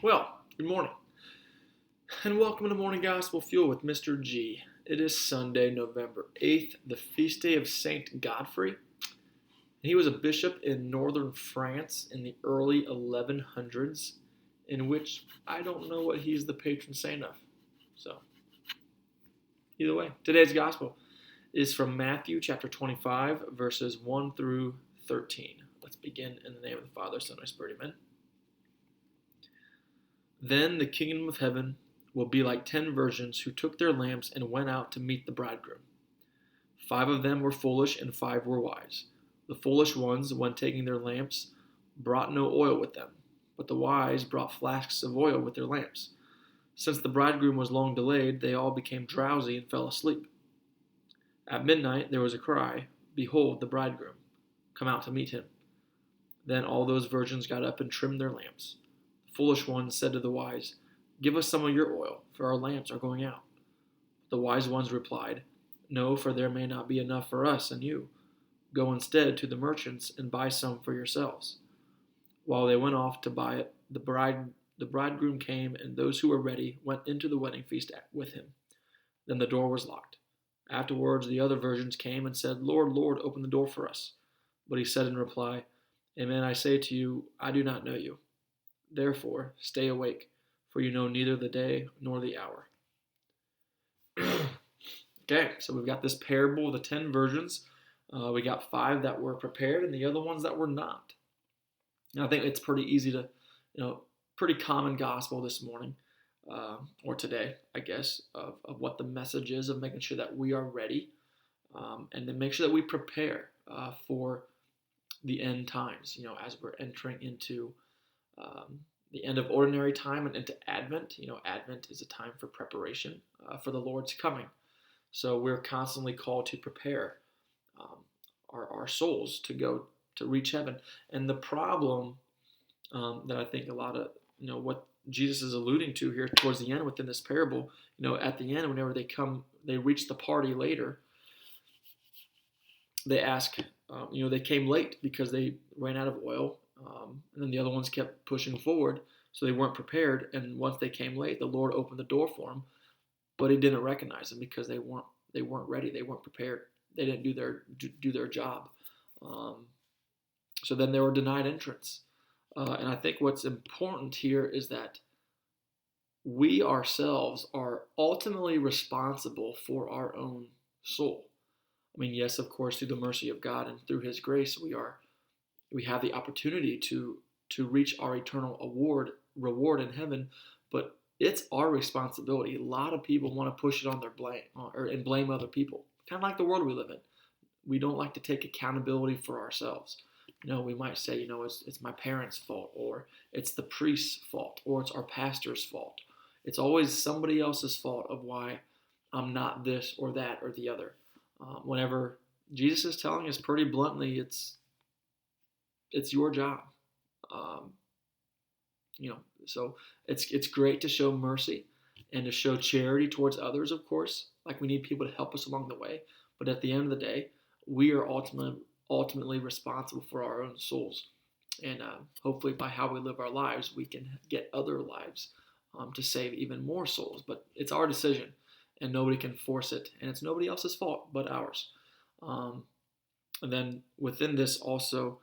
Well, good morning, and welcome to Morning Gospel Fuel with Mr. G. It is Sunday, November 8th, the feast day of Saint Godfrey. He was a bishop in northern France in the early 1100s, in which I don't know what he's the patron saint of. So, either way, today's Gospel is from Matthew chapter 25, verses 1 through 13. Let's begin in the name of the Father, Son, and Spirit. Amen. Then the kingdom of heaven will be like 10 virgins who took their lamps and went out to meet the bridegroom. 5 of them were foolish and 5 were wise. The foolish ones, when taking their lamps, brought no oil with them, but the wise brought flasks of oil with their lamps. Since the bridegroom was long delayed, they all became drowsy and fell asleep. At midnight there was a cry, "Behold, the bridegroom! Come out to meet him." Then all those virgins got up and trimmed their lamps. The foolish ones said to the wise, "Give us some of your oil, for our lamps are going out." The wise ones replied, "No, for there may not be enough for us and you. Go instead to the merchants and buy some for yourselves." While they went off to buy it, the bridegroom came, and those who were ready went into the wedding feast with him. Then the door was locked. Afterwards the other virgins came and said, "Lord, Lord, open the door for us." But he said in reply, "Amen, I say to you, I do not know you. Therefore, stay awake, for you know neither the day nor the hour." Okay, so we've got this parable of the 10 virgins. We got 5 that were prepared and the other ones that were not. And I think it's pretty easy to, pretty common gospel this morning, or today, I guess, of what the message is of making sure that we are ready, and then make sure that we prepare for the end times, as we're entering into the end of ordinary time and into Advent. Advent is a time for preparation for the Lord's coming. So we're constantly called to prepare our souls to go to reach heaven. And the problem that I think a lot of, what Jesus is alluding to here towards the end within this parable, at the end, whenever they reach the party later, they ask, they came late because they ran out of oil. And then the other ones kept pushing forward, so they weren't prepared. And once they came late, the Lord opened the door for them, but He didn't recognize them because they weren't ready. They weren't prepared. They didn't do their job. So then they were denied entrance. And I think what's important here is that we ourselves are ultimately responsible for our own soul. I mean, yes, of course, through the mercy of God and through His grace, we have the opportunity to reach our eternal reward in heaven, but it's our responsibility. A lot of people want to push it on their blame and blame other people, kind of like the world we live in. We don't like to take accountability for ourselves. We might say, it's my parents' fault, or it's the priest's fault, or it's our pastor's fault. It's always somebody else's fault of why I'm not this or that or the other. Whenever Jesus is telling us pretty bluntly, it's your job. So it's great to show mercy and to show charity towards others, of course. Like, we need people to help us along the way. But at the end of the day, we are ultimately responsible for our own souls. And hopefully by how we live our lives, we can get other lives to save even more souls. But it's our decision, and nobody can force it. And it's nobody else's fault but ours. And then within this also,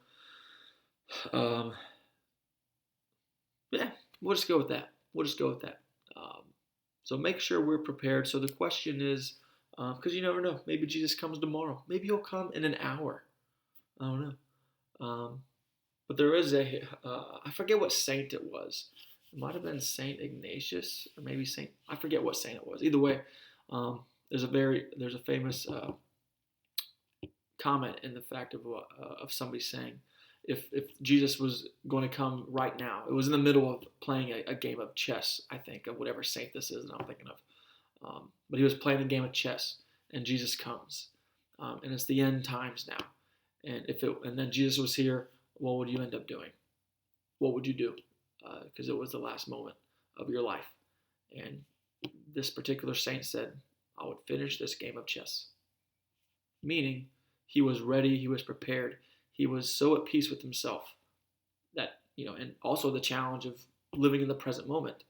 we'll just go with that. So make sure we're prepared. So the question is, because you never know, maybe Jesus comes tomorrow. Maybe He'll come in an hour. I don't know. But there is I forget what saint it was. It might have been Saint Ignatius, or maybe I forget what saint it was. Either way, there's a famous comment in the fact of somebody saying, if Jesus was going to come right now, it was in the middle of playing a game of chess, I think, of whatever saint this is that I'm thinking of. But he was playing a game of chess, and Jesus comes, and it's the end times now. And then Jesus was here, what would you end up doing? What would you do? Because it was the last moment of your life. And this particular saint said, I would finish this game of chess. Meaning, he was ready, he was prepared, he was so at peace with himself that, and also the challenge of living in the present moment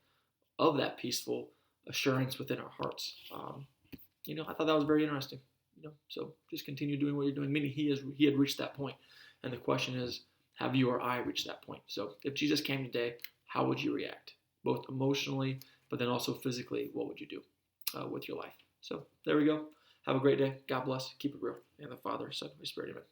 of that peaceful assurance within our hearts. I thought that was very interesting. So just continue doing what you're doing. Meaning he had reached that point, and the question is, have you or I reached that point? So if Jesus came today, how would you react, both emotionally, but then also physically? What would you do with your life? So there we go. Have a great day. God bless. Keep it real. And the Father, Son, Holy Spirit. Amen.